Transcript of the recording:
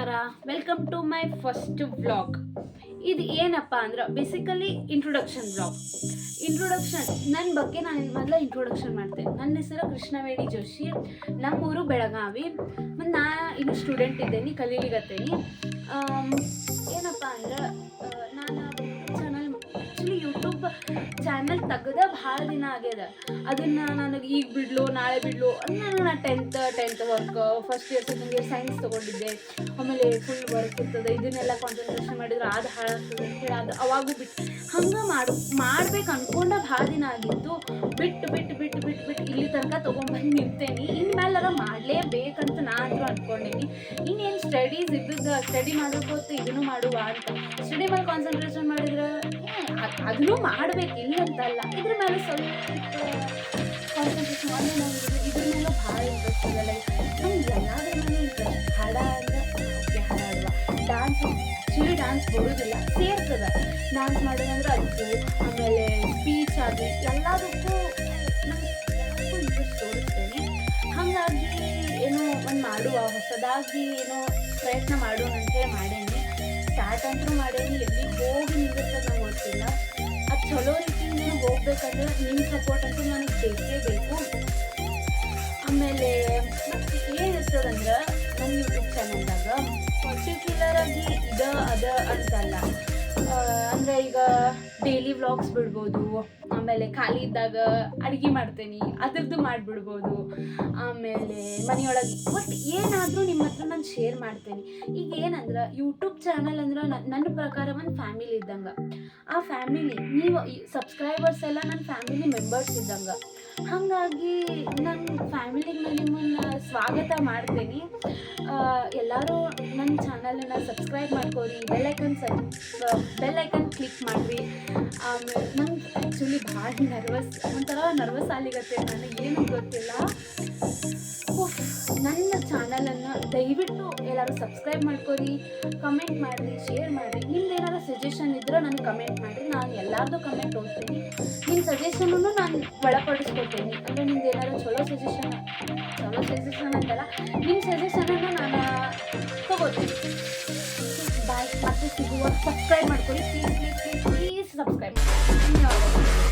ನಮಸ್ಕಾರ, welcome to my first vlog. ಇದು ಏನಪ್ಪ ಅಂದ್ರೆ ಬೇಸಿಕಲಿ ಇಂಟ್ರೊಡಕ್ಷನ್ ವ್ಲಾಗ್. ನನ್ನ ಬಗ್ಗೆ ನಾನು ಮೊದಲು ಇಂಟ್ರೊಡಕ್ಷನ್ ಮಾಡ್ತೇನೆ. ನನ್ನ ಹೆಸರು ಕೃಷ್ಣವೇಣಿ ಜೋಶಿ. ನಮ್ಮೂರು ಬೆಳಗಾವಿ. ಮತ್ತು ನಾ ಇನ್ನು ಸ್ಟೂಡೆಂಟ್ ಇದ್ದೇನೆ, ಕಲೀಲಿಗತ್ತೇನೆ. ಏನಪ್ಪ ಅಂದ್ರೆ ನಾನು ಯೂಟ್ಯೂಬ್ ಚಾನಲ್ ತೆಗೆದ ಭಾಳ ದಿನ ಆಗ್ಯದ. ಅದನ್ನು ನನಗೆ ಈಗ ಬಿಡ್ಲು ನಾಳೆ ಬಿಡ್ಲು ನಾನು tenth work first year second year science ತೊಗೊಂಡಿದ್ದೆ. ಆಮೇಲೆ ಫುಲ್ ವರ್ಕ್ ಇರ್ತದೆ, ಇದನ್ನೆಲ್ಲ ಕಾನ್ಸಂಟ್ರೇಷನ್ ಮಾಡಿದ್ರೆ ಅದು ಹಾಳಾಗ್ತದೆ ಅಂತ ಹೇಳಿ ಅದು ಅವಾಗೂ ಬಿಟ್ಟು ಹಂಗೆ ಮಾಡ್ಬೇಕು ಅನ್ಕೊಂಡ ಭಾಳ ದಿನ ಆಗಿತ್ತು. ಬಿಟ್ಟು ಇಲ್ಲಿ ತನಕ ತೊಗೊಂಡ್ಬಂದು ನಿಂತೇನೆ. ಇನ್ಮೇಲಾರ ಮಾಡಲೇಬೇಕಂತ ನಾ ಅಂದರೂ ಅಂದ್ಕೊಂಡೇನಿ. ಇನ್ನೇನು ಸ್ಟಡೀಸ್ ಇದ್ದದ್ದು ಸ್ಟಡಿ ಮಾಡೋಕ್ಕೋತು ಇದನ್ನು ಮಾಡುವ ಅಂತ. ಸ್ಟಡಿ ಮೇಲೆ ಕಾನ್ಸಂಟ್ರೇಷನ್ ಮಾಡಿದ್ರೆ ಅದನ್ನು ಮಾಡಬೇಕು, ಇಲ್ಲ ಅಂತಲ್ಲ. ಇದ್ರ ಮೇಲೆ ಸ್ವಲ್ಪ ಕಾನ್ಸಂಟ್ರೇಷನ್ ಇದ್ರ ಮೇಲೂ ಭಾಳ ಇಂಟ್ರೆಸ್ಟ್ ಇದೆ. ಲೈಕ್ ನಮ್ಗೆ ಎಲ್ಲಾದ್ರ ಮೇಲೆ ಇಂಟ್ರೆಸ್ಟ್. ಹಾಡ ಅಂದರೆ ಓಕೆ, ಹಾಡ ಆಡುವ. ಡ್ಯಾನ್ಸ್ ಆ್ಯಕ್ಚುಲಿ ಡ್ಯಾನ್ಸ್ ಬರೋದಿಲ್ಲ, ಸೇರ್ತದೆ. ಡ್ಯಾನ್ಸ್ ಮಾಡೋದಂದ್ರೆ ಅದಕ್ಕೆ, ಆಮೇಲೆ ಸ್ಪೀಚ್ ಆಗಲಿ ಎಲ್ಲದಕ್ಕೂ ಇಂಟ್ರೆಸ್ಟ್ ತೋರಿಸ್ತೇನೆ. ಹಾಗಾಗಿ ಏನೋ ಒಂದು ಮಾಡುವ, ಹೊಸದಾಗಿ ಏನೋ ಪ್ರಯತ್ನ ಮಾಡೋಣ ಅಂತೇಳಿ ಮಾಡೇನಿ. ಸ್ಟಾರ್ಟ್ ಅಂತೂ ಮಾಡೇನಿ, ಎಲ್ಲಿಗೆ ಹೋಗಿ ನಿಂದಿರ್ತದೆ ನಂಗೆ ಗೊತ್ತಿಲ್ಲ. ಅದು ಚಲೋ ರೀತಿಯಿಂದ ಹೋಗ್ಬೇಕಂದ್ರೆ ನಿಮ್ಮ ಸಪೋರ್ಟ್ ಅಂತೂ ನನಗೆ ಬೇಕೇ ಬೇಕು. ಆಮೇಲೆ ಮತ್ತು ಏನಿರ್ತದಂದ್ರೆ ನನ್ನ ಯೂಟ್ಯೂಬ್ ಚಾನಲ್ದಾಗ ಪರ್ಟಿಕ್ಯುಲರಾಗಿ ಅದ ಅಂತಲ್ಲ. ಅಂದರೆ ಈಗ ಡೈಲಿ ವ್ಲಾಗ್ಸ್ ಬಿಡ್ಬೋದು, ಆಮೇಲೆ ಖಾಲಿ ಇದ್ದಾಗ ಅಡುಗೆ ಮಾಡ್ತೇನೆ ಅದ್ರದ್ದು ಮಾಡಿಬಿಡ್ಬೋದು. ಆಮೇಲೆ ಮನೆಯೊಳಗೆ ಒಟ್ಟು ಏನಾದರೂ ನಿಮ್ಮ ಹತ್ರ ನಾನು ಶೇರ್ ಮಾಡ್ತೇನೆ. ಈಗ ಏನಂದ್ರೆ ಯೂಟ್ಯೂಬ್ ಚಾನಲ್ ಅಂದ್ರೆ ನನ್ನ ಪ್ರಕಾರ ಒಂದು ಫ್ಯಾಮಿಲಿ ಇದ್ದಂಗೆ. ಆ ಫ್ಯಾಮಿಲಿ ನೀವು ಸಬ್ಸ್ಕ್ರೈಬರ್ಸ್ ಎಲ್ಲ ನನ್ನ ಫ್ಯಾಮಿಲಿ ಮೆಂಬರ್ಸ್ ಇದ್ದಂಗೆ. ಹಾಗಾಗಿ ನನ್ನ ಫ್ಯಾಮಿಲಿಗೆ ನಾನು ನಿಮ್ಮನ್ನು ಸ್ವಾಗತ ಮಾಡ್ತೇನೆ. ಎಲ್ಲರೂ ನನ್ನ ಚಾನಲನ್ನು ಸಬ್ಸ್ಕ್ರೈಬ್ ಮಾಡ್ಕೋರಿ, ಬೆಲ್ ಐಕನ್ ಕ್ಲಿಕ್ ಮಾಡಿರಿ. ಆಮೇಲೆ ನಂಗೆ ಆ್ಯಕ್ಚುಲಿ ಭಾಳ ಒಂಥರ ನರ್ವಸ್ ಆಗ್ಲಿಗತ್ತೆ, ನನಗೆ ಏನೂ ಗೊತ್ತಿಲ್ಲ. ನನ್ನ ಚಾನಲನ್ನು ದಯವಿಟ್ಟು ಎಲ್ಲರೂ ಸಬ್ಸ್ಕ್ರೈಬ್ ಮಾಡ್ಕೊರಿ, ಕಮೆಂಟ್ ಮಾಡಿರಿ, ಶೇರ್ ಮಾಡಿರಿ. ನಿಮ್ದು ಏನಾದ್ರು ಸಜೆಷನ್ ಇದ್ದರೆ ನನಗೆ ಕಮೆಂಟ್ ಮಾಡಿರಿ, ನಾನು ಎಲ್ಲರದ್ದು ಕಮೆಂಟ್ ಓದ್ತೀನಿ. ನಿಮ್ಮ ಸಜೆಷನನ್ನು ನಾನು ಒಳಪಡಿಸ್ಕೊಡ್ತೀನಿ. ಅಂದರೆ ನಿಮ್ದು ಏನಾದ್ರು ಚಲೋ ಸಜೆಷನ್ ಅಂತಲ್ಲ, ನಿಮ್ಮ ಸಜೆಷನನ್ನು ನಾನು ತೊಗೋತೀನಿ. ಬಾಯ್, ಮತ್ತೆ ಸಿಗುವ. ಸಬ್ಸ್ಕ್ರೈಬ್ ಮಾಡ್ಕೊಳ್ಳಿ ಪ್ಲೀಸ್ ಸಬ್ಸ್ಕ್ರೈಬ್ ಮಾಡಿ. ಧನ್ಯವಾದಗಳು.